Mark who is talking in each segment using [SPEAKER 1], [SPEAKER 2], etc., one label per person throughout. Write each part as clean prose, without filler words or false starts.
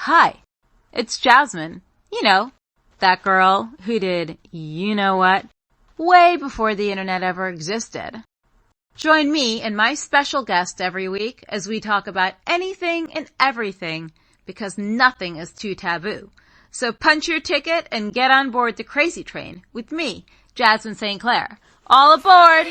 [SPEAKER 1] Hi, it's Jasmine. You know, that girl who did you-know-what way before the internet ever existed. Join me and my special guest every week as we talk about anything and everything because nothing is too taboo. So punch your ticket and get on board the crazy train with me, Jasmine St. Clair. All aboard!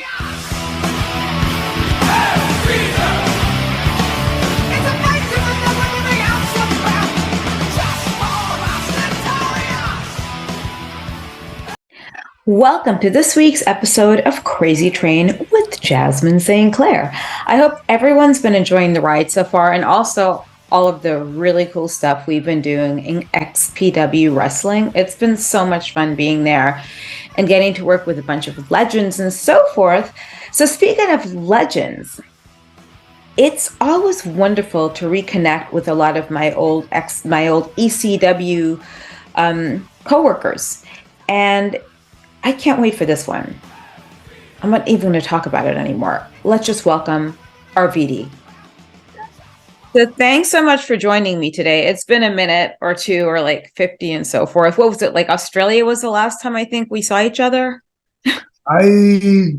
[SPEAKER 1] Welcome to this week's episode of Crazy Train with Jasmine St. Clair. I hope everyone's been enjoying the ride so far and also all of the really cool stuff we've been doing in XPW Wrestling. It's been so much fun being there and getting to work with a bunch of legends and so forth. So speaking of legends, it's always wonderful to reconnect with a lot of my old ECW coworkers. And I can't wait for this one. I'm not even going to talk about it anymore. Let's just welcome RVD. So thanks so much for joining me today. It's been a minute or two or like 50 and so forth. What was it, like Australia was the last time I think we saw each other?
[SPEAKER 2] I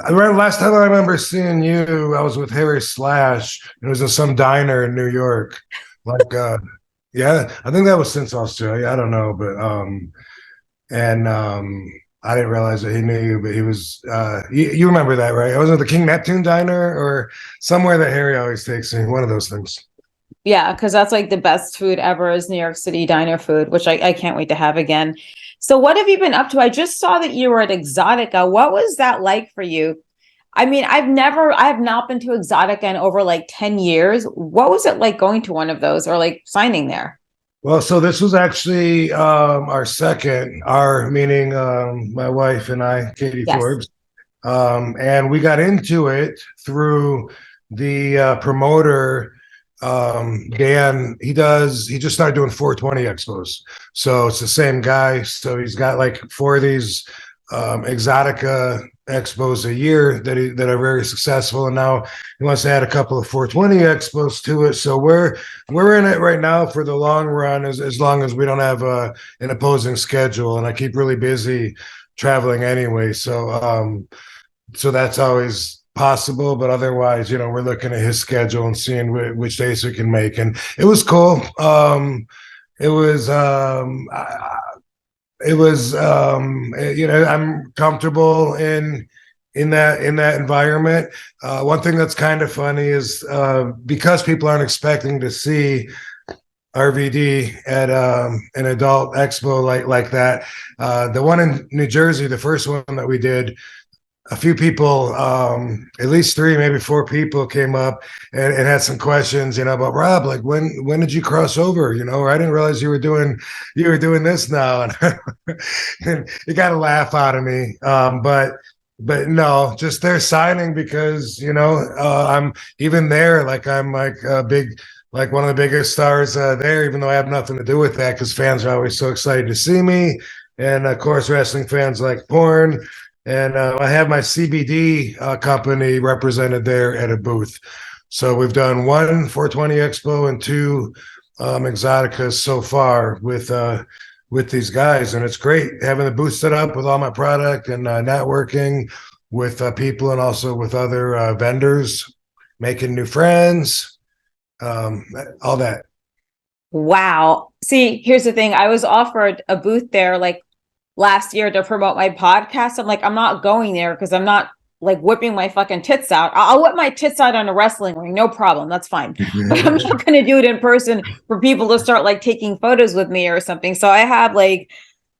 [SPEAKER 2] remember last time I remember seeing you, I was with Harry Slash. It was in some diner in New York. Yeah, I think that was since Australia. I don't know, but I didn't realize that he knew you, but he was, you remember that, right? I was at the King Neptune Diner or somewhere that Harry always takes me, one of those things.
[SPEAKER 1] Yeah, because that's like the best food ever is New York City diner food, which I can't wait to have again. So what have you been up to? I just saw that you were at Exotica. What was that like for you? I mean, I have not been to Exotica in over like 10 years. What was it like going to one of those or like signing there?
[SPEAKER 2] Well, so this was actually our second, meaning my wife and I, Katie
[SPEAKER 1] Yes.
[SPEAKER 2] Forbes. And we got into it through the promoter, Dan. He just started doing 420 expos. So it's the same guy. So he's got like 4 of these Exotica expos a year that are very successful, and now he wants to add a couple of 420 expos to it. So we're in it right now for the long run, as long as we don't have an opposing schedule, and I keep really busy traveling anyway. So that's always possible, but otherwise, we're looking at his schedule and seeing which days we can make, and it was cool. I'm comfortable in that environment. One thing that's kind of funny is because people aren't expecting to see RVD at an adult expo like that. The one in New Jersey, the first one that we did, a few people, at least 3, maybe 4 people came up and had some questions, about Rob, like when did you cross over? Or I didn't realize you were doing this now. And it got a laugh out of me. But no, just they're signing because, I'm even there, like I'm like a big, like one of the biggest stars there, even though I have nothing to do with that because fans are always so excited to see me. And of course, wrestling fans like porn. And I have my CBD company represented there at a booth. So we've done 1 420 Expo and 2 Exoticas so far with these guys. And it's great having the booth set up with all my product and networking with people and also with other vendors, making new friends, all that.
[SPEAKER 1] Wow. See, here's the thing. I was offered a booth there like last year to promote my podcast. I'm like, I'm not going there because I'm not like whipping my fucking tits out. I'll whip my tits out on a wrestling ring. No problem. That's fine. But I'm not going to do it in person for people to start like taking photos with me or something. So I have like,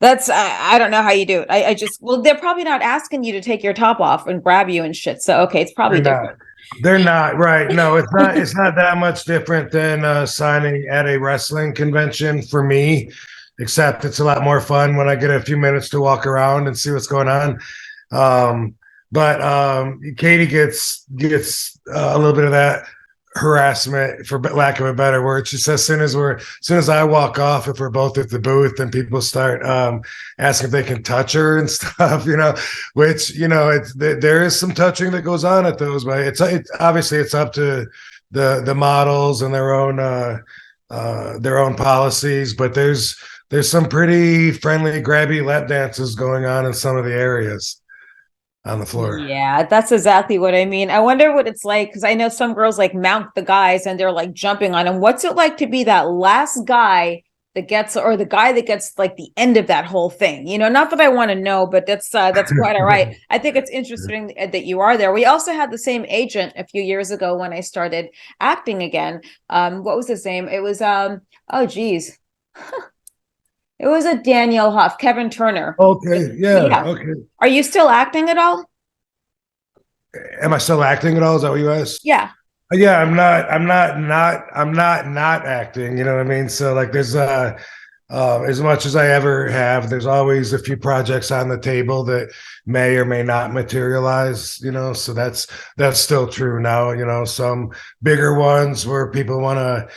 [SPEAKER 1] I don't know how you do it. Well, they're probably not asking you to take your top off and grab you and shit. So, okay. It's probably different.
[SPEAKER 2] They're not, right. No, it's not that much different than signing at a wrestling convention for me. Except it's a lot more fun when I get a few minutes to walk around and see what's going on. But Katie gets a little bit of that harassment, for lack of a better word. She says, as soon as I walk off, if we're both at the booth, then people start asking if they can touch her and stuff, which, there is some touching that goes on at those, but it's obviously it's up to the models and their own their own policies, but there's some pretty friendly, grabby lap dances going on in some of the areas on the floor.
[SPEAKER 1] Yeah, that's exactly what I mean. I wonder what it's like because I know some girls like mount the guys and they're like jumping on them. What's it like to be that last guy that gets, or the guy that gets like the end of that whole thing? You know, not that I want to know, but that's quite all right. I think it's interesting that you are there. We also had the same agent a few years ago when I started acting again. What was his name? It was oh geez, it was a Daniel Huff, Kevin Turner.
[SPEAKER 2] Okay, yeah,
[SPEAKER 1] Yeah.
[SPEAKER 2] okay.
[SPEAKER 1] Are you still acting at all?
[SPEAKER 2] Am I still acting at all? Is that what you asked?
[SPEAKER 1] Yeah.
[SPEAKER 2] Yeah, I'm not acting, you know what I mean? So like there's as much as I ever have, there's always a few projects on the table that may or may not materialize, you know. So that's still true now, you know, some bigger ones where people want to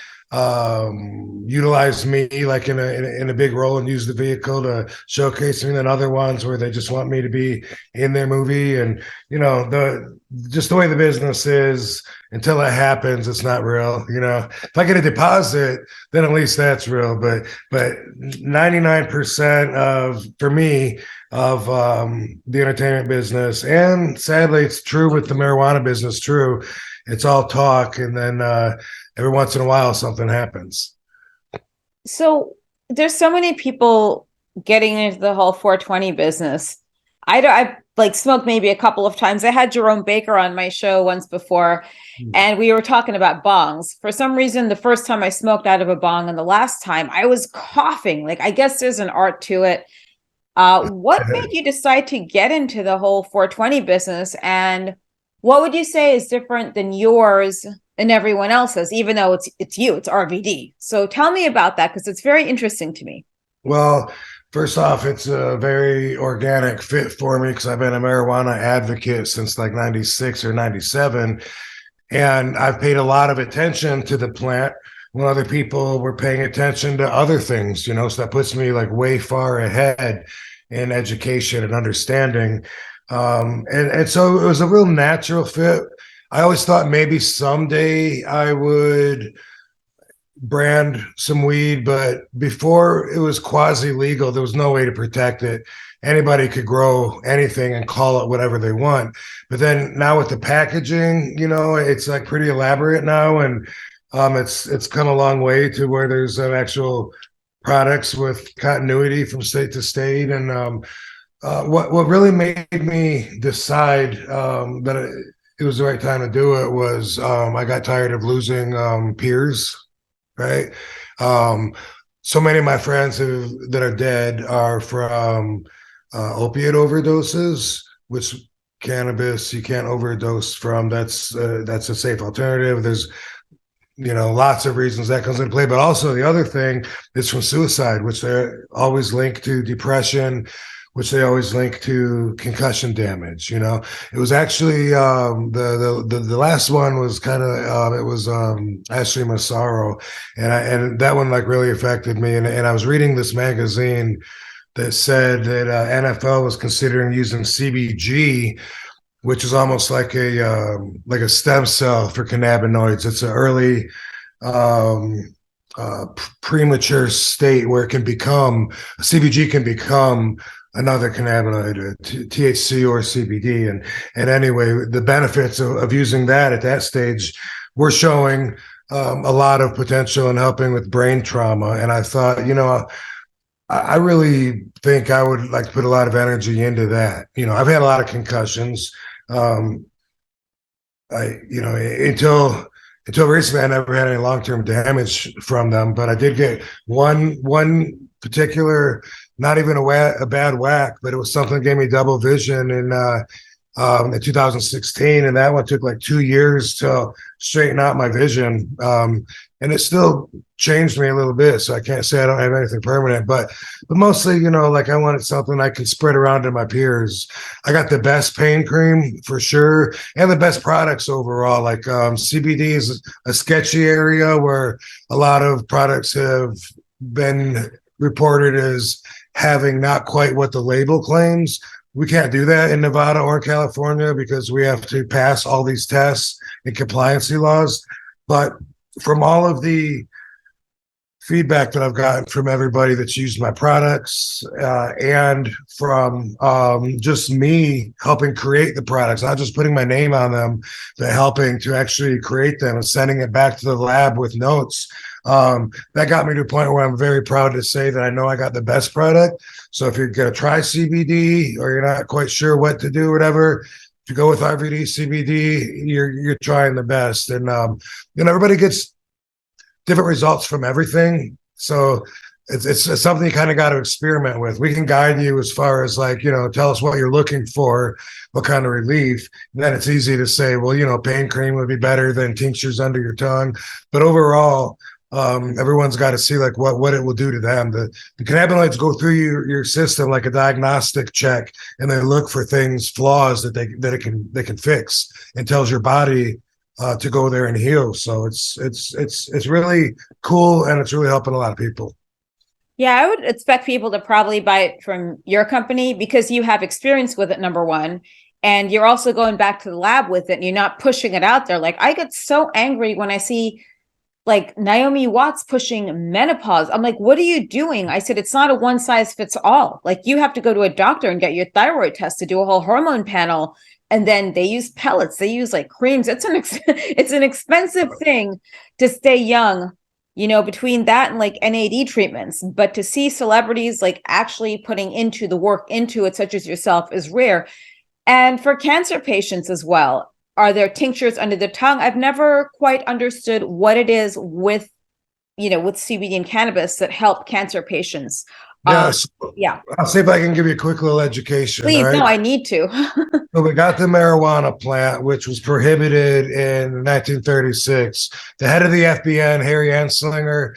[SPEAKER 2] utilize me like in a big role and use the vehicle to showcase me, and then other ones where they just want me to be in their movie. And you know, the just the way the business is, until it happens, it's not real. You know, if I get a deposit, then at least that's real. But 99% of, for me, of the entertainment business, and sadly, it's true with the marijuana business. True, it's all talk, and then every once in a while something happens.
[SPEAKER 1] So there's so many people getting into the whole 420 business. I've like smoked maybe a couple of times. I had Jerome Baker on my show once before, and we were talking about bongs. For some reason, the first time I smoked out of a bong and the last time I was coughing. Like, I guess there's an art to it. What made you decide to get into the whole 420 business? And what would you say is different than yours and everyone else's, even though it's you, it's RVD. So tell me about that because it's very interesting to me.
[SPEAKER 2] Well, first off, it's a very organic fit for me because I've been a marijuana advocate since like 96 or 97. And I've paid a lot of attention to the plant when other people were paying attention to other things, you know, so that puts me like way far ahead in education and understanding. And so it was a real natural fit. I always thought maybe someday I would brand some weed, but before it was quasi legal, there was no way to protect it. Anybody could grow anything and call it whatever they want. But then now with the packaging, you know, it's like pretty elaborate now, and it's come a long way to where there's actual products with continuity from state to state. And what really made me decide that it was the right time to do it was I got tired of losing peers, right? Um, so many of my friends that are dead are from opiate overdoses, which cannabis you can't overdose from. That's a safe alternative. There's, you know, lots of reasons that comes into play, but also the other thing is from suicide, which they're always linked to depression, which they always link to concussion damage. You know, it was actually the last one was kind of it was Ashley Massaro, and that one like really affected me. And I was reading this magazine that said that NFL was considering using CBG, which is almost like a stem cell for cannabinoids. It's an early premature state where it can become CBG can become another cannabinoid, THC or CBD. And anyway, the benefits of using that at that stage were showing a lot of potential in helping with brain trauma. And I thought, you know, I really think I would like to put a lot of energy into that. You know, I've had a lot of concussions. You know, until recently, I never had any long-term damage from them, but I did get one particular, not even a bad whack, but it was something that gave me double vision in 2016, and that one took like 2 years to straighten out my vision. And it still changed me a little bit, so I can't say I don't have anything permanent, but mostly, you know, like I wanted something I could spread around to my peers. I got the best pain cream for sure, and the best products overall. Like CBD is a sketchy area where a lot of products have been reported as having not quite what the label claims. We can't do that in Nevada or California because we have to pass all these tests and compliancy laws. But from all of the feedback that I've gotten from everybody that's used my products, and from just me helping create the products, not just putting my name on them, but helping to actually create them and sending it back to the lab with notes. That got me to a point where I'm very proud to say that I know I got the best product. So if you're going to try CBD or you're not quite sure what to do, whatever, to go with RVD CBD, you're trying the best. And everybody gets different results from everything. So it's something you kind of got to experiment with. We can guide you as far as like, tell us what you're looking for, what kind of relief. And then it's easy to say, well, pain cream would be better than tinctures under your tongue. But overall, everyone's got to see like what it will do to them. The cannabinoids go through your system like a diagnostic check, and they look for flaws that they can fix, and tells your body to go there and heal. So it's really cool, and it's really helping a lot of people.
[SPEAKER 1] Yeah, I would expect people to probably buy it from your company because you have experience with it, number one. And you're also going back to the lab with it and you're not pushing it out there. Like, I get so angry when I see like Naomi Watts pushing menopause. I'm like, what are you doing? I said, it's not a one size fits all. Like, you have to go to a doctor and get your thyroid test to do a whole hormone panel. And then they use pellets. They use like creams. It's an expensive thing to stay young, between that and like NAD treatments. But to see celebrities like actually putting into the work into it, such as yourself, is rare. And for cancer patients as well, are there tinctures under the tongue? I've never quite understood what it is with CBD and cannabis that help cancer patients.
[SPEAKER 2] Yes.
[SPEAKER 1] Yeah.
[SPEAKER 2] I'll see if I can give you a quick little education.
[SPEAKER 1] Please,
[SPEAKER 2] right?
[SPEAKER 1] no, I need to.
[SPEAKER 2] So we got the marijuana plant, which was prohibited in 1936. The head of the FBN, Harry Anslinger,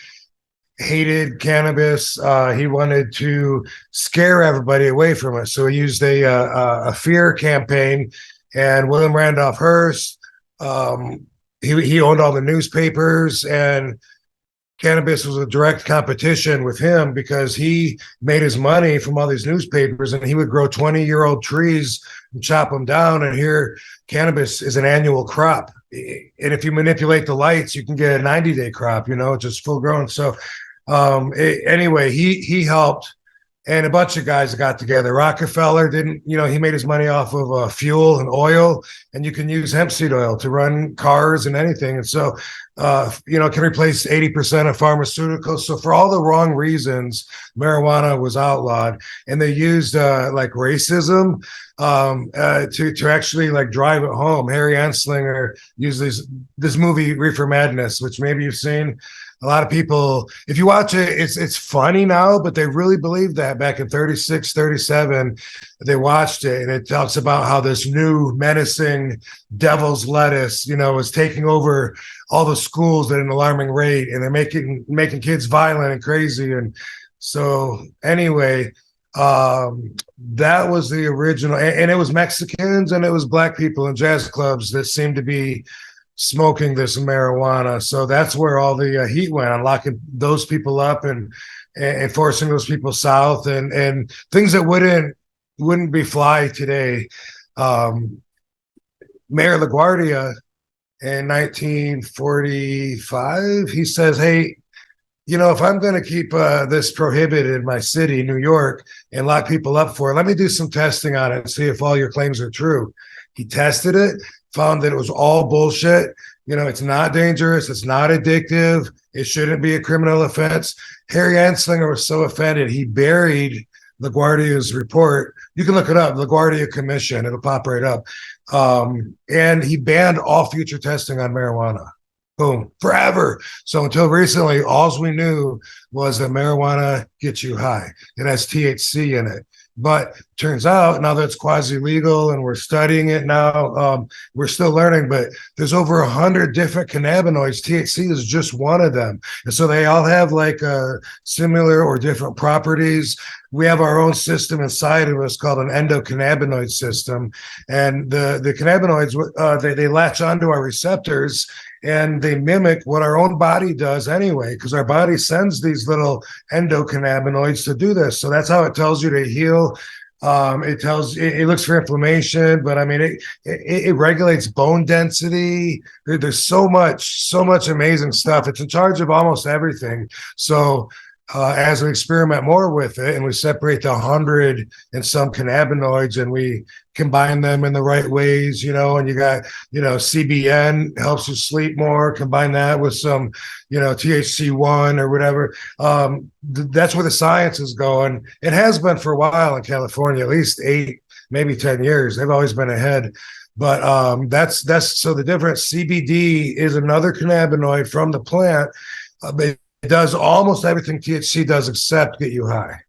[SPEAKER 2] hated cannabis. He wanted to scare everybody away from it. So he used a fear campaign. And William Randolph Hearst, he owned all the newspapers, and cannabis was a direct competition with him because he made his money from all these newspapers, and he would grow 20-year-old trees and chop them down. And here, cannabis is an annual crop. And if you manipulate the lights, you can get a 90-day crop, just full grown. So anyway, he helped, and a bunch of guys got together. Rockefeller didn't, he made his money off of fuel and oil, and you can use hemp seed oil to run cars and anything. And so, can replace 80% of pharmaceuticals. So for all the wrong reasons, marijuana was outlawed, and they used like racism to actually like drive it home. Harry Anslinger used this movie Reefer Madness, which maybe you've seen. A lot of people, if you watch it, it's funny now, but they really believed that back in 36, 37, they watched it, and it talks about how this new menacing devil's lettuce, is taking over all the schools at an alarming rate, and they're making kids violent and crazy. And so anyway, that was the original, and it was Mexicans and it was Black people in jazz clubs that seemed to be smoking this marijuana. So that's where all the heat went on locking those people up and forcing those people south, and things that wouldn't be fly today. Mayor LaGuardia in 1945, he says, hey, if I'm going to keep this prohibited in my city, New York, and lock people up for it, let me do some testing on it and see if all your claims are true. He tested it, found that it was all bullshit. It's not dangerous. It's not addictive. It shouldn't be a criminal offense. Harry Anslinger was so offended, he buried LaGuardia's report. You can look it up, LaGuardia Commission. It'll pop right up. And he banned all future testing on marijuana. Boom, forever. So until recently, all we knew was that marijuana gets you high. It has THC in it. But turns out now that it's quasi-legal and we're studying it now, we're still learning, but there's over 100 different cannabinoids. THC is just one of them. And so they all have like similar or different properties. We have our own system inside of us called an endocannabinoid system. And the cannabinoids, they latch onto our receptors, and they mimic what our own body does anyway, because our body sends these little endocannabinoids to do this. So that's how it tells you to heal It looks for inflammation, but I mean it regulates bone density. There's so much amazing stuff. It's in charge of almost everything. So as we experiment more with it and we separate the 100 and some cannabinoids and we combine them in the right ways, and you got, CBN helps you sleep more, combine that with some, THC1 or whatever. That's where the science is going. It has been for a while in California, at least 8, maybe 10 years. They've always been ahead. But that's so the difference. CBD is another cannabinoid from the plant. It does almost everything THC does except get you high.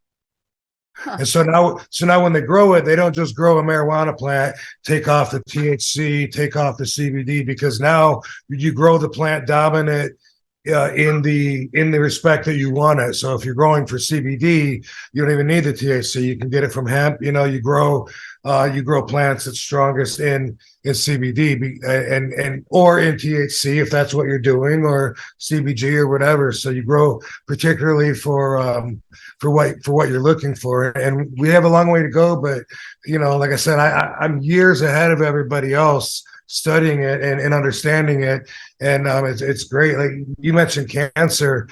[SPEAKER 2] Huh. And so now when they grow it, they don't just grow a marijuana plant, take off the THC, take off the CBD, because now you grow the plant dominant in the respect that you want it. So if you're growing for CBD, you don't even need the THC. You can get it from hemp. You grow plants that's strongest in CBD and or in THC if that's what you're doing, or CBG or whatever. So you grow particularly for what you're looking for. And we have a long way to go, but like I said, I'm years ahead of everybody else studying it and understanding it. And it's great. Like you mentioned cancer.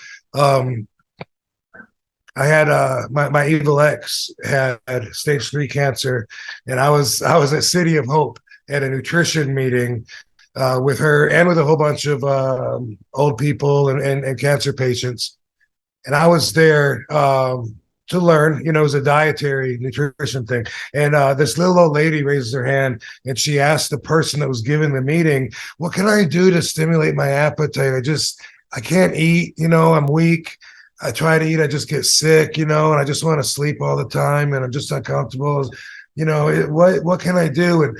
[SPEAKER 2] I had my evil ex had stage 3 cancer, and I was at City of Hope at a nutrition meeting with her and with a whole bunch of old people and cancer patients. And I was there to learn, it was a dietary nutrition thing. And this little old lady raises her hand and she asked the person that was giving the meeting, what can I do to stimulate my appetite? I can't eat, I'm weak. I try to eat, I just get sick, and I just want to sleep all the time and I'm just uncomfortable. What can I do?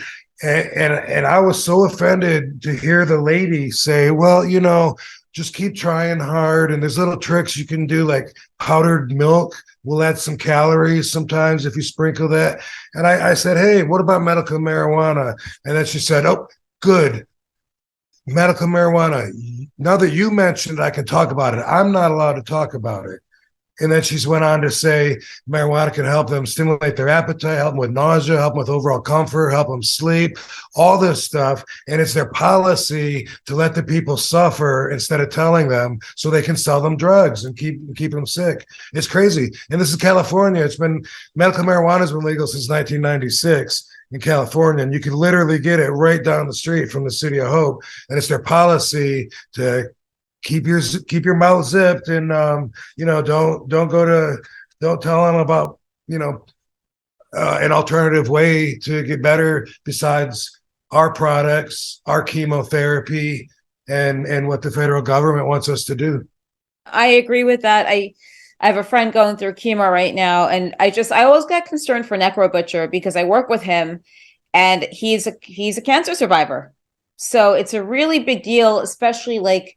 [SPEAKER 2] And I was so offended to hear the lady say, well, just keep trying hard. And there's little tricks you can do, like powdered milk will add some calories sometimes if you sprinkle that. And I said, hey, what about medical marijuana? And then she said, oh, good. Medical marijuana. Now that you mentioned it, I can talk about it. I'm not allowed to talk about it. And then she went on to say marijuana can help them stimulate their appetite, help them with nausea, help them with overall comfort, help them sleep, all this stuff. And it's their policy to let the people suffer instead of telling them, so they can sell them drugs and keep them sick. It's crazy. And this is California. Medical marijuana has been legal since 1996 in California, and you can literally get it right down the street from the City of Hope. And it's their policy to keep your mouth zipped, and don't tell them about an alternative way to get better besides our products, our chemotherapy, and what the federal government wants us to do.
[SPEAKER 1] I agree with that. I have a friend going through chemo right now, and I always get concerned for Necro Butcher because I work with him, and he's a cancer survivor. So it's a really big deal, especially like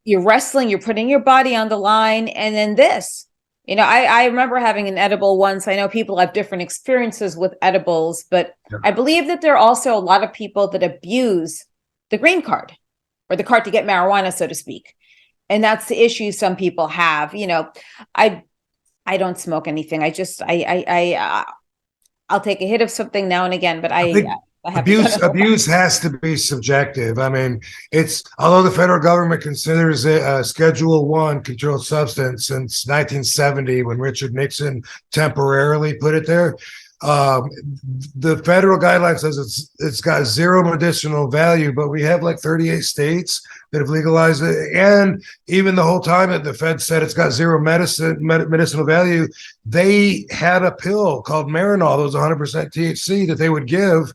[SPEAKER 1] you're wrestling, you're putting your body on the line, and then this. I remember having an edible once. I know people have different experiences with edibles, but yeah. I believe that there are also a lot of people that abuse the green card, or the card to get marijuana, so to speak. And that's the issue some people have. I don't smoke anything. I'll take a hit of something now and again, but
[SPEAKER 2] abuse has to be subjective. I mean, although the federal government considers it a Schedule 1 controlled substance since 1970, when Richard Nixon temporarily put it there. The federal guideline says it's got zero medicinal value, but we have like 38 states that have legalized it. And even the whole time that the Fed said it's got zero medicinal value, they had a pill called Marinol that was 100% THC that they would give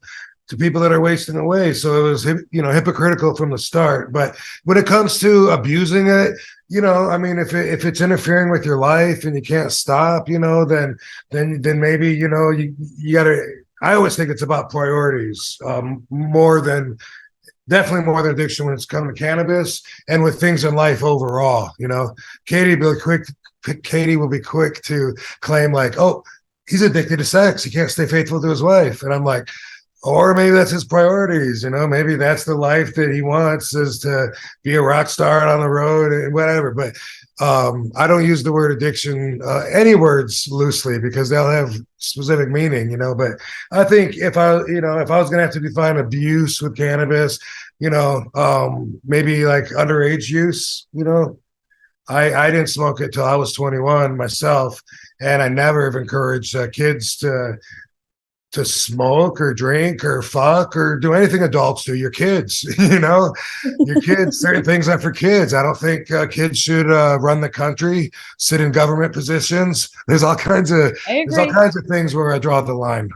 [SPEAKER 2] to people that are wasting away. So it was, hypocritical from the start. But when it comes to abusing it, I mean, if it's interfering with your life and you can't stop, then maybe, you gotta, I always think it's about priorities, definitely more than addiction when it's coming to cannabis and with things in life overall. Katie will be quick to claim like, oh, he's addicted to sex, he can't stay faithful to his wife. And I'm like, or maybe that's his priorities, maybe that's the life that he wants, is to be a rock star on the road and whatever. But I don't use the word addiction, any words loosely because they'll have specific meaning, but I think if I was going to have to define abuse with cannabis, maybe like underage use, I didn't smoke it till I was 21 myself, and I never have encouraged kids to smoke or drink or fuck or do anything adults do. Your kids, your kids. Certain things are for kids. I don't think kids should run the country, sit in government positions.
[SPEAKER 1] I
[SPEAKER 2] There's all
[SPEAKER 1] agree.
[SPEAKER 2] kinds of things where I draw the line.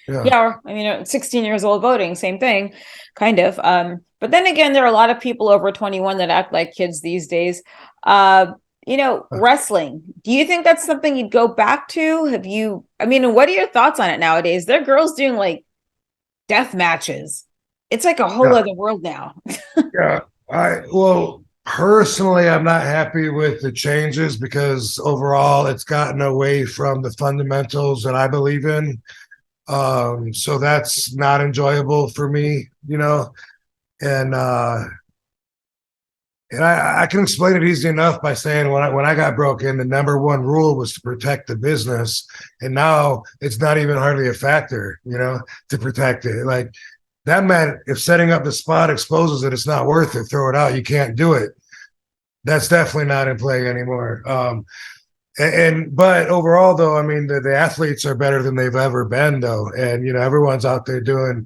[SPEAKER 2] Yeah.
[SPEAKER 1] Yeah, I mean, 16 years old voting, same thing, kind of. But then again, there are a lot of people over 21 that act like kids these days. Wrestling. Do you think that's something you'd go back to? I mean, what are your thoughts on it nowadays? There are girls doing like death matches. It's like a whole
[SPEAKER 2] Yeah.
[SPEAKER 1] other world now.
[SPEAKER 2] Yeah. Well, personally, I'm not happy with the changes because overall it's gotten away from the fundamentals that I believe in. So that's not enjoyable for me, and I can explain it easy enough by saying when I got broken, the number one rule was to protect the business, and now it's not even hardly a factor, to protect it. Like that meant if setting up the spot exposes it, it's not worth it. Throw it out. You can't do it. That's definitely not in play anymore. But overall, though, I mean, the athletes are better than they've ever been, though, and everyone's out there doing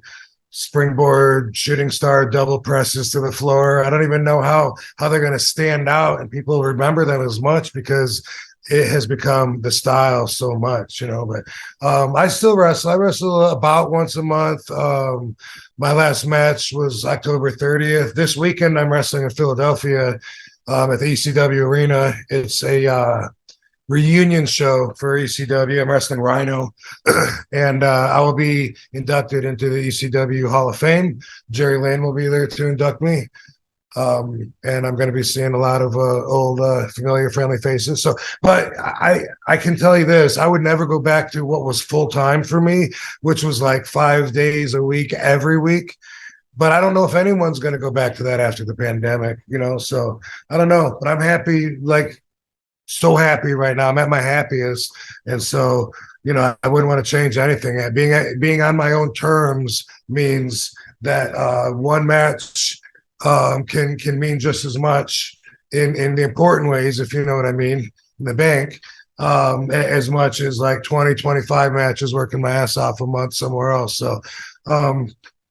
[SPEAKER 2] springboard, shooting star, double presses to the floor. I don't even know how they're going to stand out, and people remember them as much because it has become the style so much, But I still wrestle. I wrestle about once a month. My last match was October 30th. This weekend, I'm wrestling in Philadelphia at the ECW Arena. It's a reunion show for ECW. I'm wrestling Rhino, and I will be inducted into the ECW Hall of Fame. Jerry Lane will be there to induct me. And I'm going to be seeing a lot of old, familiar, friendly faces. So, but I can tell you this: I would never go back to what was full time for me, which was like 5 days a week, every week. But I don't know if anyone's going to go back to that after the pandemic, So I don't know, but I'm happy, like so happy right now. I'm at my happiest, and so I wouldn't want to change anything. Being on my own terms means that one match can mean just as much in the important ways, if you know what I mean, in the bank, as much as like 20-25 matches working my ass off a month somewhere else. Um,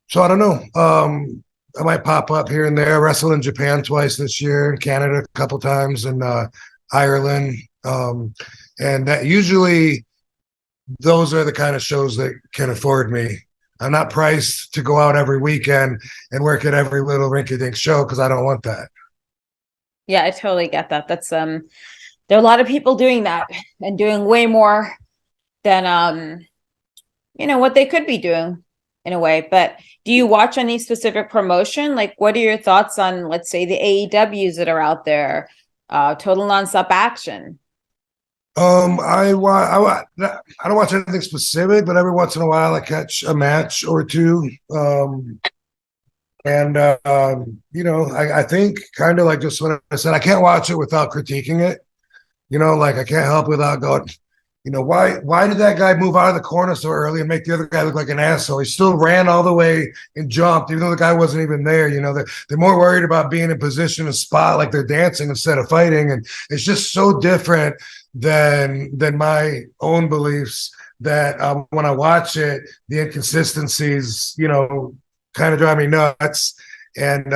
[SPEAKER 2] so I don't know. I might pop up here and there. I wrestled in Japan twice this year, in Canada a couple times, and Ireland, and that usually those are the kind of shows that can afford me. I'm not priced to go out every weekend and work at every little rinky-dink show because I don't want that.
[SPEAKER 1] Yeah, I totally get that. There are a lot of people doing that and doing way more than what they could be doing in a way. But do you watch any specific promotion? Like, what are your thoughts on, let's say, the AEWs that are out there, Total Nonstop Action?
[SPEAKER 2] I don't watch anything specific, but every once in a while I catch a match or two. And I think kind of like just what I said, I can't watch it without critiquing it. Like I can't help without going, why did that guy move out of the corner so early and make the other guy look like an asshole? He still ran all the way and jumped, even though the guy wasn't even there. They're more worried about being in position and spot, like they're dancing instead of fighting, and it's just so different than my own beliefs that when I watch it, the inconsistencies, kind of drive me nuts. And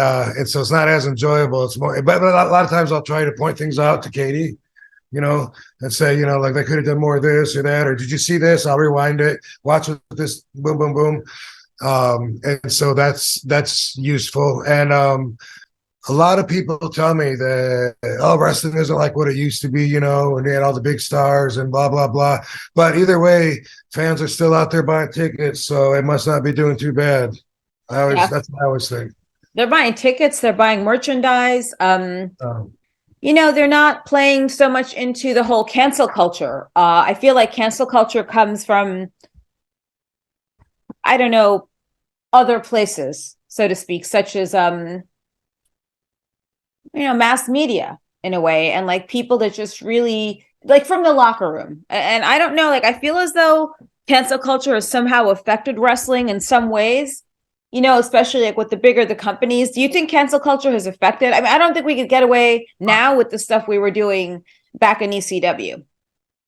[SPEAKER 2] so it's not as enjoyable. It's more, but a lot of times I'll try to point things out to Katie, and say, like they could have done more of this or that, or did you see this? I'll rewind it, watch this, boom, boom, boom. And so that's useful. And a lot of people tell me that, oh, wrestling isn't like what it used to be, and they had all the big stars and blah, blah, blah. But either way, fans are still out there buying tickets, so it must not be doing too bad.
[SPEAKER 1] Yeah,
[SPEAKER 2] That's what I always think.
[SPEAKER 1] they're buying tickets, they're buying merchandise.
[SPEAKER 2] Um,
[SPEAKER 1] They're not playing so much into the whole cancel culture. I feel like cancel culture comes from, I don't know, other places, so to speak, such as mass media. in a way, and like people that just really like from the locker room. And I don't know, like I feel as though cancel culture has somehow affected wrestling in some ways, you know, especially like with the bigger the companies. Do you think cancel culture has affected? I mean, I don't think we could get away now with the stuff we were doing back in ECW.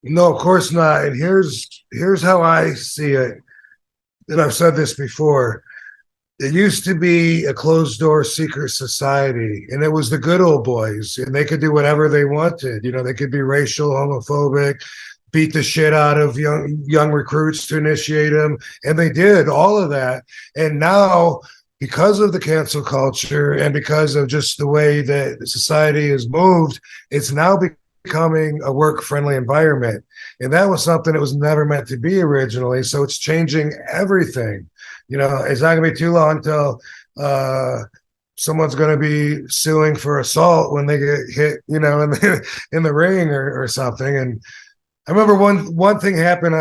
[SPEAKER 2] No, of course not. And here's how I see it. And I've said this before. It used to be a closed door secret society, and it was the good old boys, and they could do whatever they wanted. You know, they could be racial, homophobic, beat the shit out of young recruits to initiate them, and they did all of that. And now, because of the cancel culture and because of just the way that society has moved, it's now becoming a work friendly environment. And that was something that was never meant to be originally. So it's changing everything. You know, it's not going to be too long till someone's going to be suing for assault when they get hit, you know, in the ring or something. And I remember one thing happened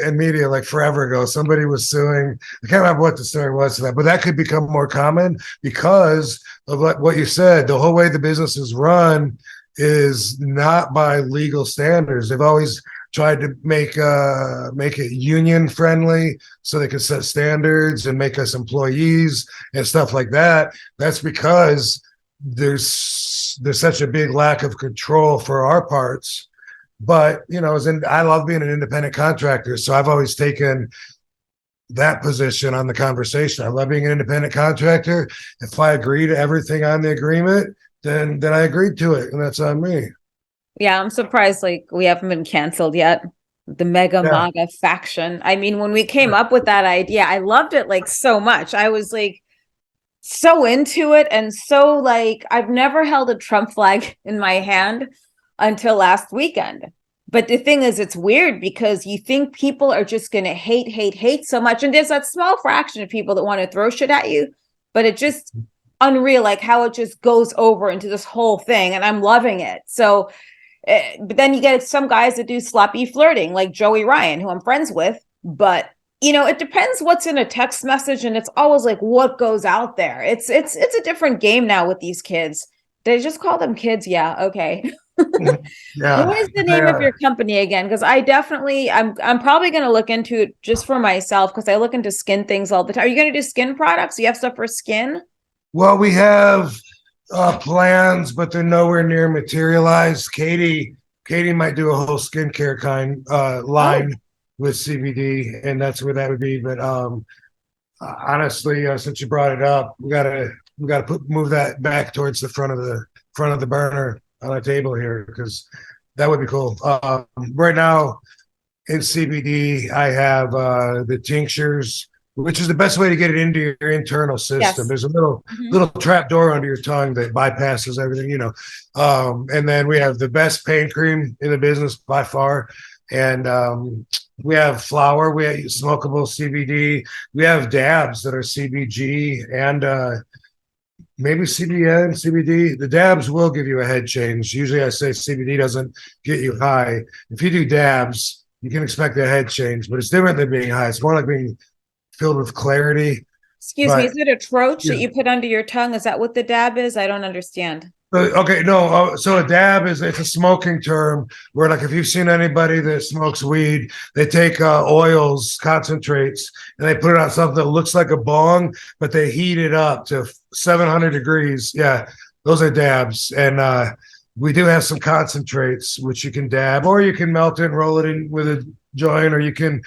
[SPEAKER 2] in media like forever ago. Somebody was suing. I can't remember what the story was to that, but that could become more common because of what you said. The whole way the business is run is not by legal standards. They've always tried to make it union friendly so they can set standards and make us employees and stuff like that. That's because there's such a big lack of control for our parts. But you know, I love being an independent contractor, so I've always taken that position on the conversation. I love being an independent contractor. If I agree to everything on the agreement, then I agreed to it, and that's on me.
[SPEAKER 1] Yeah, I'm surprised like we haven't been canceled yet. The mega
[SPEAKER 2] Yeah.
[SPEAKER 1] MAGA faction. I mean, when we came up with that idea, I loved it like so much. I was like so into it and so like I've never held a Trump flag in my hand until last weekend. But the thing is, it's weird because you think people are just going to hate so much. And there's that small fraction of people that want to throw shit at you, but it just unreal, like how it just goes over into this whole thing. And I'm loving it. So, but then you get some guys that do sloppy flirting, like Joey Ryan, who I'm friends with. But you know, it depends what's in a text message, and it's always like what goes out there. It's a different game now with these kids. They just call them kids. Yeah, okay.
[SPEAKER 2] Yeah.
[SPEAKER 1] What is the name of your company again? Because I'm probably going to look into it just for myself because I look into skin things all the time. Are you going to do skin products? You have stuff for skin?
[SPEAKER 2] Well, we have plans, but they're nowhere near materialized. Katie might do a whole skincare line with CBD, and that's where that would be. But honestly, since you brought it up, we gotta move that back towards the front of the burner on our table here because that would be cool. Right now in CBD, I have the tinctures, which is the best way to get it into your internal system.
[SPEAKER 1] Yes.
[SPEAKER 2] There's a little trap door under your tongue that bypasses everything, you know. And then we have the best pain cream in the business by far. And we have flower, we have smokable CBD, we have dabs that are CBG and maybe CBN, CBD. The dabs will give you a head change. Usually I say CBD doesn't get you high. If you do dabs, you can expect a head change, but it's different than being high. It's more like being filled with clarity.
[SPEAKER 1] Excuse me, is it a troche that you put under your tongue? Is that what the dab is? I don't understand.
[SPEAKER 2] Okay, no. So a dab it's a smoking term where, like, if you've seen anybody that smokes weed, they take oils, concentrates, and they put it on something that looks like a bong, but they heat it up to 700 degrees. Yeah, those are dabs, and we do have some concentrates which you can dab, or you can melt it and roll it in with a joint, or you can,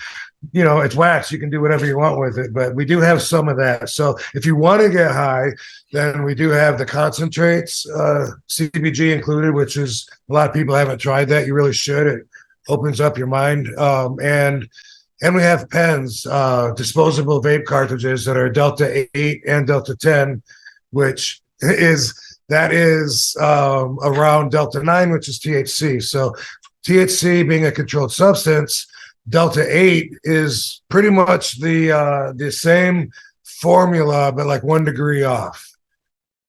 [SPEAKER 2] you know, it's wax. You can do whatever you want with it, but we do have some of that. So if you want to get high, then we do have the concentrates, CBG included, which is a lot of people haven't tried that. You really should. It opens up your mind. And we have pens, disposable vape cartridges that are Delta 8 and Delta 10, which is around Delta 9, which is THC. So THC being a controlled substance, Delta 8 is pretty much the same formula, but like 1 degree off.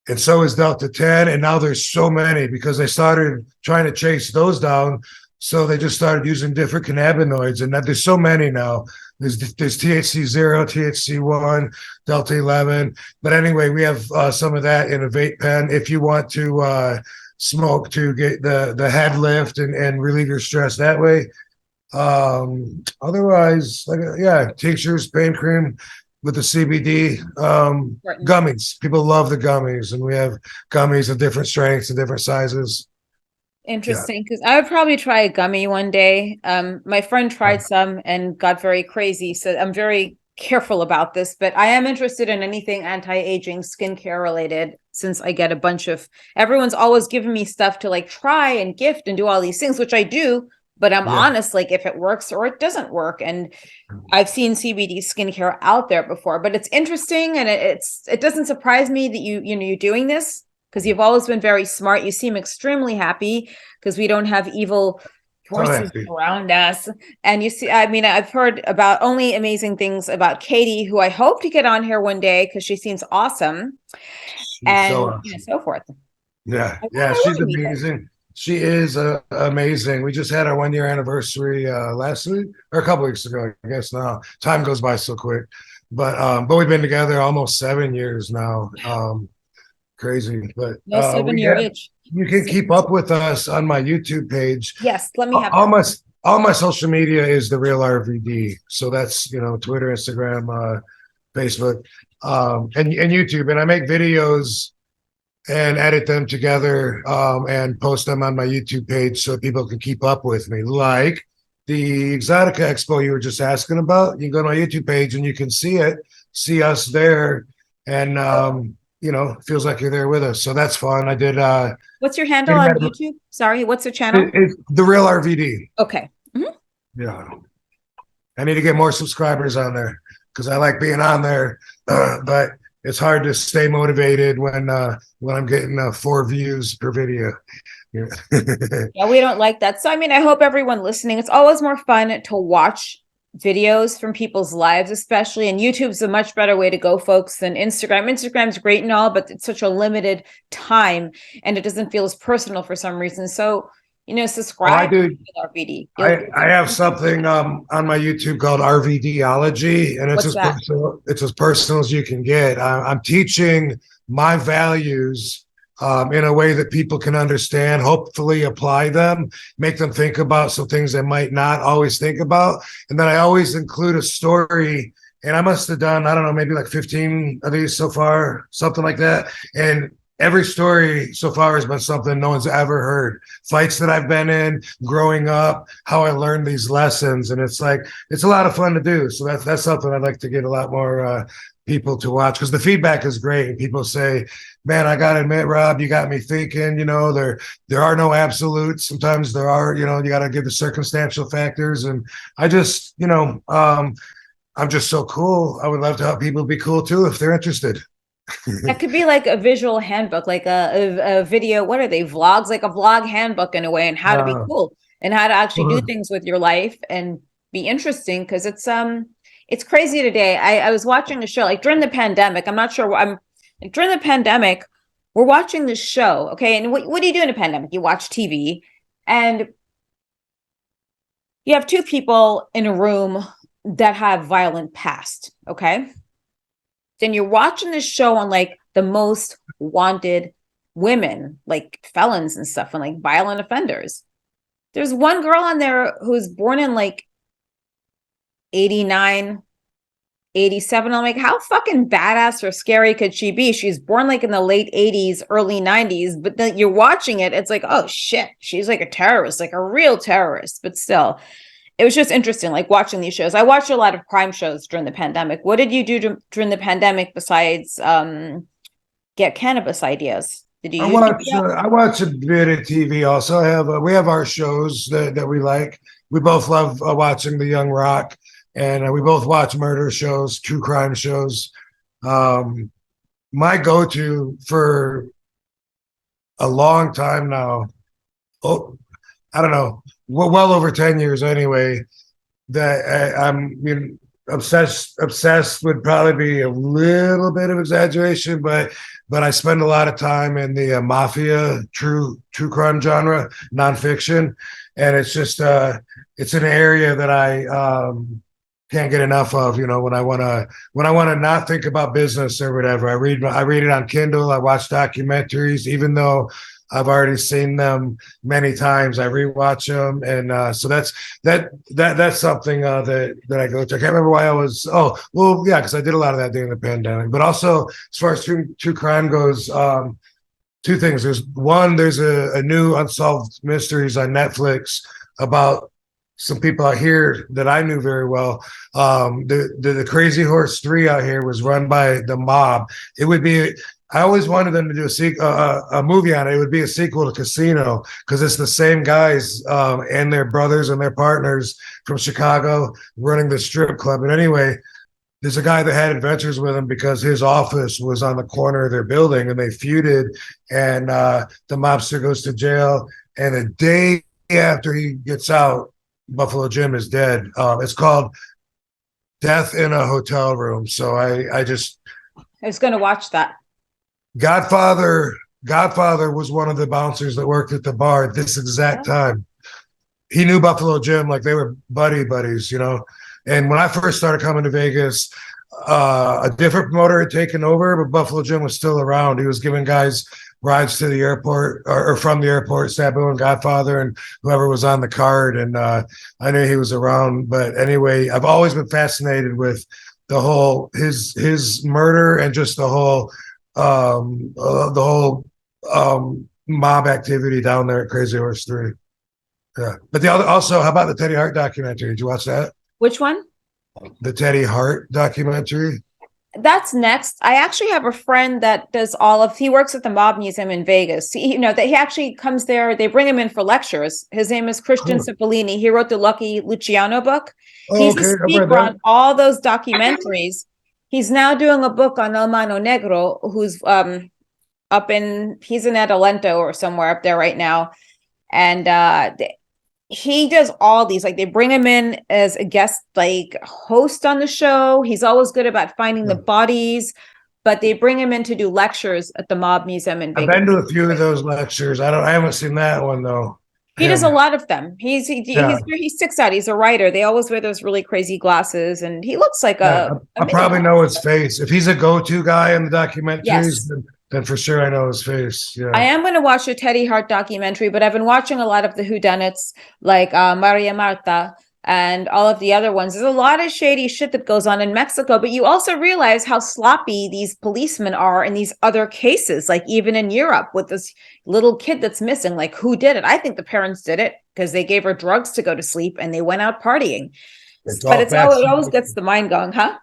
[SPEAKER 2] And so is Delta 10. And now there's so many because they started trying to chase those down. So they just started using different cannabinoids. And there's so many now. There's THC 0, THC 1, Delta 11. But anyway, we have some of that in a vape pen. If you want to smoke to get the head lift and relieve your stress that way. Otherwise, like yeah, tinctures, pain cream with the CBD,
[SPEAKER 1] Important.
[SPEAKER 2] gummies. People love the gummies, and we have gummies of different strengths and different sizes. Yeah.
[SPEAKER 1] Interesting, because I would probably try a gummy one day. My friend tried some and got very crazy, so I'm very careful about this, but I am interested in anything anti-aging, skincare related, since I get a bunch of everyone's always giving me stuff to like try and gift and do all these things, which I do, but I'm
[SPEAKER 2] Yeah.
[SPEAKER 1] honest, like if it works or it doesn't work. And I've seen CBD skincare out there before, but it's interesting, and it doesn't surprise me that you're doing this, because you've always been very smart. You seem extremely happy because we don't have evil
[SPEAKER 2] So
[SPEAKER 1] forces
[SPEAKER 2] happy.
[SPEAKER 1] around us. And you see, I mean, I've heard about only amazing things about Katie, who I hope to get on here one day because she seems awesome,
[SPEAKER 2] She's so
[SPEAKER 1] and
[SPEAKER 2] awesome.
[SPEAKER 1] so forth.
[SPEAKER 2] Yeah,
[SPEAKER 1] I
[SPEAKER 2] yeah,
[SPEAKER 1] want
[SPEAKER 2] she's
[SPEAKER 1] to meet her.
[SPEAKER 2] amazing. She is amazing. We just had our 1 year anniversary last week or a couple weeks ago, I guess now. Time goes by so quick. But we've been together almost 7 years now. Crazy. But
[SPEAKER 1] No
[SPEAKER 2] we
[SPEAKER 1] 7 year
[SPEAKER 2] have
[SPEAKER 1] itch.
[SPEAKER 2] you can keep up with us on my YouTube page.
[SPEAKER 1] Yes, let me have
[SPEAKER 2] All
[SPEAKER 1] that.
[SPEAKER 2] my all my social media is the real RVD. So that's Twitter, Instagram, Facebook, and YouTube. And I make videos and edit them together and post them on my YouTube page so people can keep up with me. Like the Exotica Expo you were just asking about, you can go to my YouTube page and you can see us there, and it feels like you're there with us. So that's fun. I did.
[SPEAKER 1] What's your handle on YouTube? Sorry, what's the channel?
[SPEAKER 2] It's the real RVD.
[SPEAKER 1] Okay.
[SPEAKER 2] Yeah, I need to get more subscribers on there because I like being on there, but it's hard to stay motivated when I'm getting 4 views per video. Yeah.
[SPEAKER 1] Yeah, we don't like that. So, I mean, I hope everyone listening, it's always more fun to watch videos from people's lives, especially. And YouTube's a much better way to go, folks, than Instagram. Instagram's great and all, but it's such a limited time and it doesn't feel as personal for some reason. So,
[SPEAKER 2] Oh, I
[SPEAKER 1] subscribe
[SPEAKER 2] do.
[SPEAKER 1] to RVD.
[SPEAKER 2] I have something on my YouTube called RVDology, and it's
[SPEAKER 1] What's
[SPEAKER 2] as
[SPEAKER 1] that?
[SPEAKER 2] personal. It's as personal as you can get. I'm teaching my values in a way that people can understand. Hopefully, apply them, make them think about some things they might not always think about, and then I always include a story. And I must have done, I don't know, maybe like 15 of these so far, something like that. And every story so far has been something no one's ever heard. Fights that I've been in, growing up, how I learned these lessons, and it's a lot of fun to do. So that's something I'd like to get a lot more people to watch because the feedback is great. And people say, "Man, I gotta admit, Rob, you got me thinking. There are no absolutes. Sometimes there are. You got to give the circumstantial factors." And I just, I'm just so cool. I would love to help people be cool too if they're interested.
[SPEAKER 1] That could be like a visual handbook, like a video. What are they? Vlogs, like a vlog handbook in a way, and how to be
[SPEAKER 2] Uh,
[SPEAKER 1] cool and how to actually do things with your life and be interesting. Because it's crazy today. I was watching a show like during the pandemic. I'm not sure what I'm like, during the pandemic. We're watching this show, okay? And what do you do in a pandemic? You watch TV, and you have two people in a room that have violent past, okay? Then you're watching this show on like the most wanted women, like felons and stuff, and like violent offenders. There's one girl on there who's born in like 89, 87. I'm like, how fucking badass or scary could she be? She's born like in the late 80s, early 90s, but then you're watching it, it's like, oh shit, she's like a terrorist, like a real terrorist. But still, it was just interesting, like watching these shows. I watched a lot of crime shows during the pandemic. What did you do during the pandemic besides get cannabis ideas? Did you use it?
[SPEAKER 2] I watch a bit of TV. Also, we have our shows that we like. We both love watching The Young Rock, and we both watch murder shows, true crime shows. Um, my go-to for a long time now. Oh, I don't know. Well over 10 years anyway. That I'm obsessed would probably be a little bit of exaggeration, but I spend a lot of time in the Mafia true crime genre, nonfiction, and it's just it's an area that I can't get enough of. When I want to not think about business or whatever, I read it on Kindle. I watch documentaries, even though I've already seen them many times. I rewatch them, and so that's something that I go to. I can't remember why I was. Oh, well, yeah, because I did a lot of that during the pandemic. But also, as far as true crime goes, two things. There's a new Unsolved Mysteries on Netflix about some people out here that I knew very well. The Crazy Horse 3 out here was run by the mob. It would be. I always wanted them to do a movie on it. It would be a sequel to Casino because it's the same guys and their brothers and their partners from Chicago running the strip club. And anyway, there's a guy that had adventures with him because his office was on the corner of their building and they feuded. And the mobster goes to jail. And a day after he gets out, Buffalo Jim is dead. It's called Death in a Hotel Room. So I
[SPEAKER 1] was going to watch that.
[SPEAKER 2] Godfather was one of the bouncers that worked at the bar at this exact time. He knew Buffalo Jim, like they were buddies, you know. And when I first started coming to Vegas, a different promoter had taken over, but Buffalo Jim was still around. He was giving guys rides to the airport or from the airport, Sabu and Godfather and whoever was on the card. And I knew he was around. But anyway, I've always been fascinated with the whole his murder and just the whole mob activity down there at Crazy Horse 3. Yeah. But also, how about the Teddy Hart documentary? Did you watch that?
[SPEAKER 1] Which one?
[SPEAKER 2] The Teddy Hart documentary.
[SPEAKER 1] That's next. I actually have a friend that does he works at the Mob Museum in Vegas. He actually comes there. They bring him in for lectures. His name is Christian Cipollini. He wrote the Lucky Luciano book. He's a speaker on all those documentaries. He's now doing a book on El Mano Negro, who's he's in Adelanto or somewhere up there right now. And he does all these, like they bring him in as a guest, like host on the show. He's always good about finding the bodies, but they bring him in to do lectures at the Mob Museum in Vegas.
[SPEAKER 2] I've been to a few of those lectures. I haven't seen that one though.
[SPEAKER 1] He does a lot of them. He sticks out. He's a writer. They always wear those really crazy glasses, and he looks like I
[SPEAKER 2] probably know his face. If he's a go-to guy in the documentaries, then for sure I know his face. Yeah.
[SPEAKER 1] I am going to watch a Teddy Hart documentary, but I've been watching a lot of the whodunits, like Maria Marta and all of the other ones. There's a lot of shady shit that goes on in Mexico, but you also realize how sloppy these policemen are in these other cases, like even in Europe with this little kid that's missing. Like, who did it? I think the parents did it because they gave her drugs to go to sleep and they went out partying. It always gets the mind going, huh?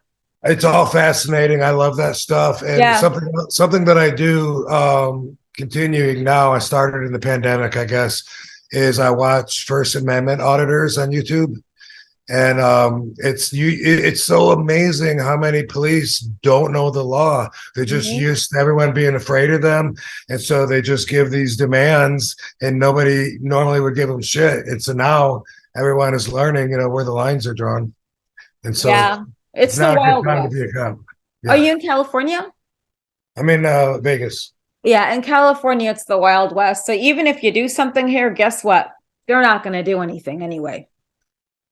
[SPEAKER 2] It's all fascinating. I love that stuff. And something that I do continuing now, I started in the pandemic, I guess, is I watch First Amendment auditors on YouTube. And it's so amazing how many police don't know the law. They're just used to everyone being afraid of them. And so they just give these demands and nobody normally would give them shit. And so now everyone is learning, where the lines are drawn. And so
[SPEAKER 1] it's the wild
[SPEAKER 2] time to be a cop.
[SPEAKER 1] Yeah. Are you in California?
[SPEAKER 2] I'm in Vegas.
[SPEAKER 1] Yeah, in California, it's the Wild West. So even if you do something here, guess what? They're not going to do anything anyway.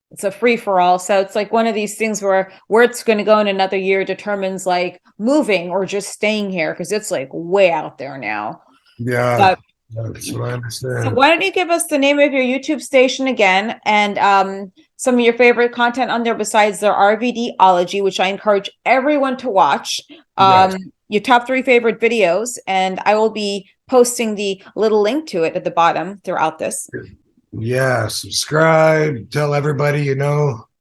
[SPEAKER 1] It's a free-for-all. So it's like one of these things where it's going to go in another year determines like moving or just staying here because it's like way out there now.
[SPEAKER 2] Yeah. That's what I understand.
[SPEAKER 1] So why don't you give us the name of your YouTube station again and some of your favorite content on there besides their RVDology, which I encourage everyone to watch. Your top 3 favorite videos, and I will be posting the little link to it at the bottom throughout this.
[SPEAKER 2] Yeah, subscribe, tell everybody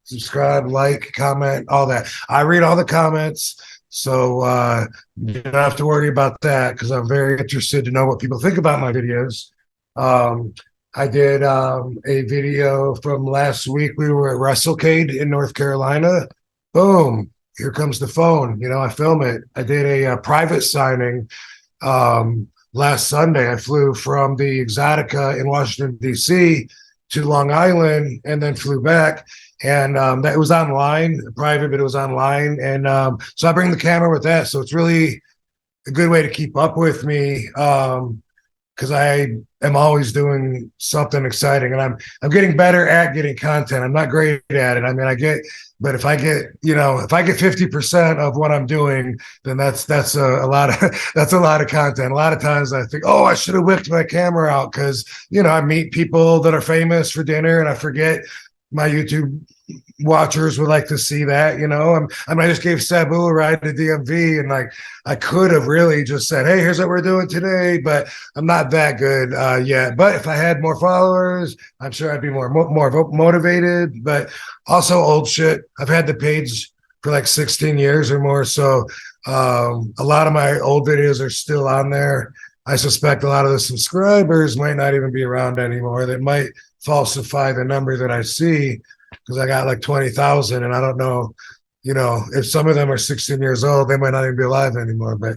[SPEAKER 2] subscribe, like, comment, all that. I read all the comments. So you don't have to worry about that because I'm very interested to know what people think about my videos. I did a video from last week. We were at WrestleCade in North Carolina. Boom, here comes the phone. I film it. I did a private signing last Sunday. I flew from the Exotica in Washington, D.C. to Long Island and then flew back. And that was online, private, but it was online. And so I bring the camera with that. So it's really a good way to keep up with me. because I am always doing something exciting, and I'm getting better at getting content. I'm not great at it. I mean, but if I get, if I get 50% of what I'm doing, then that's a lot of that's a lot of content. A lot of times I think, oh, I should have whipped my camera out because I meet people that are famous for dinner, and I forget my YouTube watchers would like to see that. I just gave Sabu a ride to DMV, and like I could have really just said, hey, here's what we're doing today, but I'm not that good yet. But if I had more followers, I'm sure I'd be more motivated. But also old shit. I've had the page for like 16 years or more, so a lot of my old videos are still on there. I suspect a lot of the subscribers might not even be around anymore. They might falsify the number that I see because I got like 20,000, and I don't know, if some of them are 16 years old, they might not even be alive anymore. But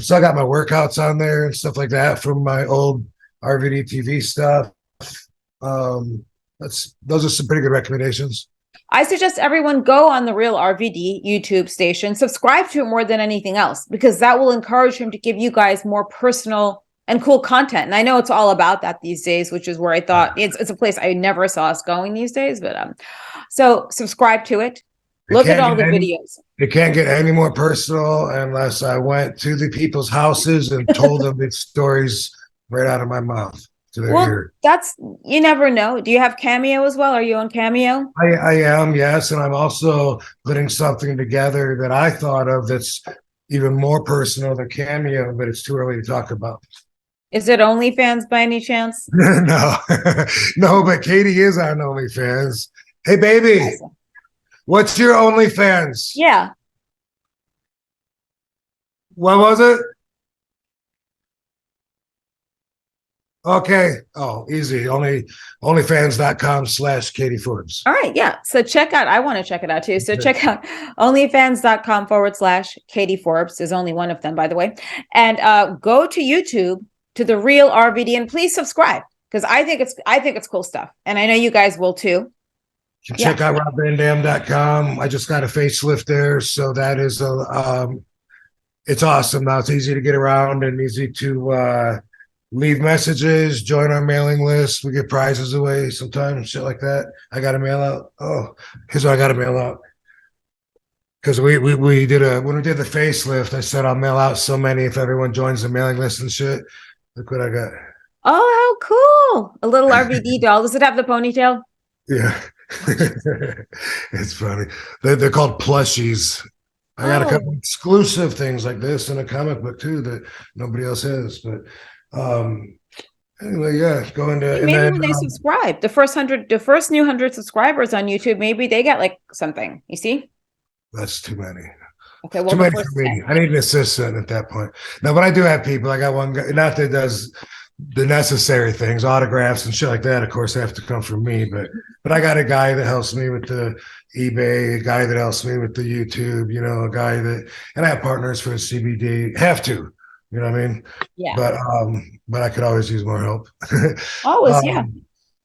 [SPEAKER 2] so I got my workouts on there and stuff like that from my old RVD TV stuff. Those are some pretty good recommendations.
[SPEAKER 1] I suggest everyone go on the Real RVD YouTube station, subscribe to it more than anything else, because that will encourage him to give you guys more personal and cool content. And I know it's all about that these days, which is where I thought it's a place I never saw us going these days. But so subscribe to it. Look at all the videos.
[SPEAKER 2] It can't get any more personal unless I went to the people's houses and told them the stories right out of my mouth.
[SPEAKER 1] Well, you never know. Do you have Cameo as well? Are you on Cameo?
[SPEAKER 2] I am, yes. And I'm also putting something together that I thought of that's even more personal than Cameo, but it's too early to talk about.
[SPEAKER 1] Is it OnlyFans by any chance?
[SPEAKER 2] No, no, but Katie is on OnlyFans. Hey, baby, awesome. What's your OnlyFans?
[SPEAKER 1] Yeah.
[SPEAKER 2] What was it? Okay. Oh, easy. OnlyFans.com/Katie Forbes.
[SPEAKER 1] All right. Yeah. So I want to check it out too. So check out OnlyFans.com/Katie Forbes. There's only one of them, by the way. And go to YouTube to The Real RVD, and please subscribe, because I think it's cool stuff. And I know you guys will too.
[SPEAKER 2] You can check out robvandam.com. I just got a facelift there. So that is it's awesome now. It's easy to get around and easy to leave messages, join our mailing list. We get prizes away sometimes, shit like that. I got to mail out. Oh, here's what I got to mail out. Because when we did the facelift, I said I'll mail out so many if everyone joins the mailing list and shit. Look what I got.
[SPEAKER 1] Oh, how cool. A little RVD doll. Does it have the ponytail?
[SPEAKER 2] Yeah. It's funny. They're called plushies. I got a couple exclusive things like this in a comic book too that nobody else has. But anyway, yeah, go into
[SPEAKER 1] maybe when they subscribe, the first new 100 subscribers on YouTube, maybe they get like something. You see?
[SPEAKER 2] That's too many.
[SPEAKER 1] Okay, well,
[SPEAKER 2] too many for me. I need an assistant at that point. Now, but I do have people. I got one guy, not that does the necessary things, autographs and shit like that. Of course, they have to come from me. But I got a guy that helps me with the eBay, a guy that helps me with the YouTube. A guy and I have partners for the CBD. Have to. You know what I mean?
[SPEAKER 1] Yeah.
[SPEAKER 2] But I could always use more help.
[SPEAKER 1] Always, yeah.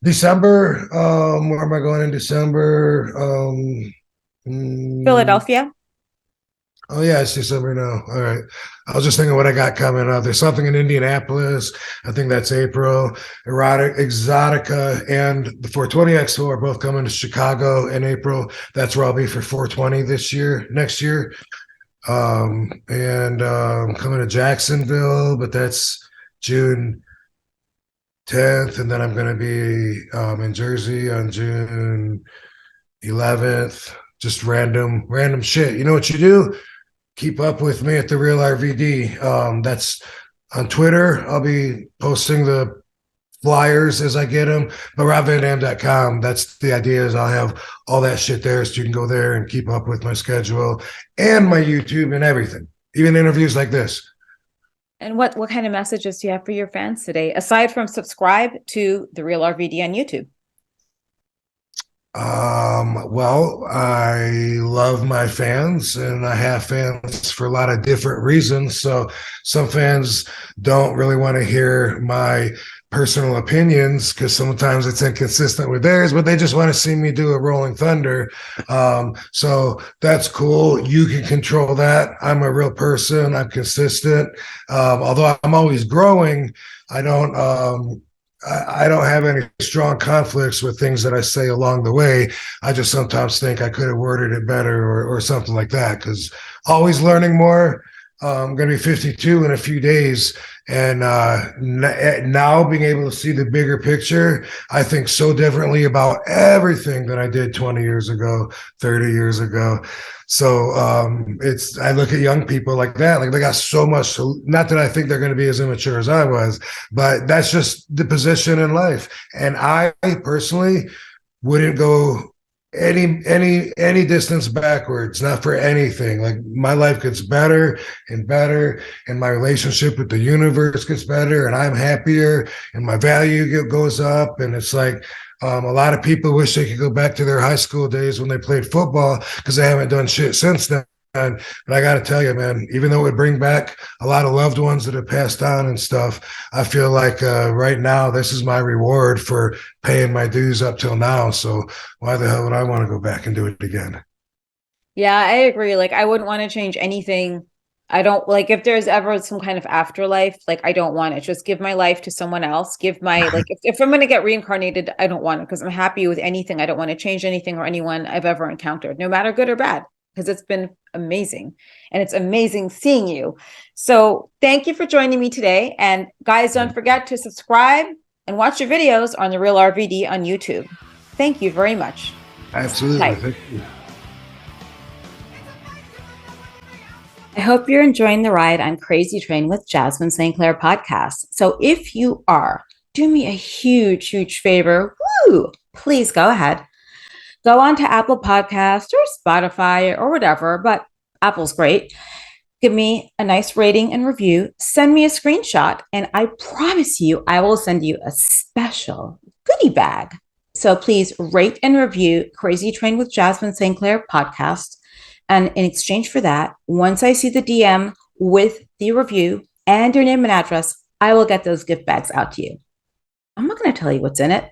[SPEAKER 2] December. Where am I going in December?
[SPEAKER 1] Philadelphia.
[SPEAKER 2] Oh yeah, it's December now. All right. I was just thinking what I got coming up. There's something in Indianapolis. I think that's April. Exotica and the 420 Expo are both coming to Chicago in April. That's where I'll be for 420 next year. And coming to Jacksonville, but that's June 10th. And then I'm going to be in Jersey on June 11th. Just random shit. You know what you do? Keep up with me at The Real RVD. That's on Twitter. I'll be posting the flyers as I get them. But robvandam.com, that's the idea, is I'll have all that shit there so you can go there and keep up with my schedule and my YouTube and everything, even interviews like this.
[SPEAKER 1] And what kind of messages do you have for your fans today, aside from subscribe to The Real RVD on YouTube?
[SPEAKER 2] Well, I love my fans, and I have fans for a lot of different reasons. So some fans don't really want to hear my personal opinions because sometimes it's inconsistent with theirs, but they just want to see me do a Rolling Thunder. So that's cool. You can control that. I'm a real person. I'm consistent. Although I'm always growing, I don't. I don't have any strong conflicts with things that I say along the way. I just sometimes think I could have worded it better or something like that because always learning more. I'm going to be 52 in a few days. And now being able to see the bigger picture, I think so differently about everything that I did 20 years ago, 30 years ago. So I look at young people like that, like they got so much, not that I think they're going to be as immature as I was, but that's just the position in life. And I personally wouldn't go any distance backwards, not for anything. Like my life gets better and better, and my relationship with the universe gets better, and I'm happier, and my value goes up. And it's like a lot of people wish they could go back to their high school days when they played football because they haven't done shit since then. But I got to tell you, man, even though it would bring back a lot of loved ones that have passed on and stuff, I feel like right now this is my reward for paying my dues up till now. So why the hell would I want to go back and do it again?
[SPEAKER 1] Yeah, I agree. Like, I wouldn't want to change anything. I don't like if there's ever some kind of afterlife, like, I don't want it. Just give my life to someone else. Give my, like, if I'm going to get reincarnated, I don't want it because I'm happy with anything. I don't want to change anything or anyone I've ever encountered, no matter good or bad, because it's been amazing. And it's amazing seeing you. So thank you for joining me today. And guys, don't forget to subscribe and watch your videos on The Real RVD on YouTube. Thank you very much.
[SPEAKER 2] Absolutely. Thank you.
[SPEAKER 1] I hope you're enjoying the ride on Crazy Train with Jasmine St. Clair podcast. So if you are, do me a huge, huge favor. Woo! Please go ahead. Go on to Apple Podcasts or Spotify or whatever, but Apple's great. Give me a nice rating and review. Send me a screenshot, and I promise you, I will send you a special goodie bag. So please rate and review Crazy Train with Jasmine St. Clair podcast. And in exchange for that, once I see the DM with the review and your name and address, I will get those gift bags out to you. I'm not going to tell you what's in it.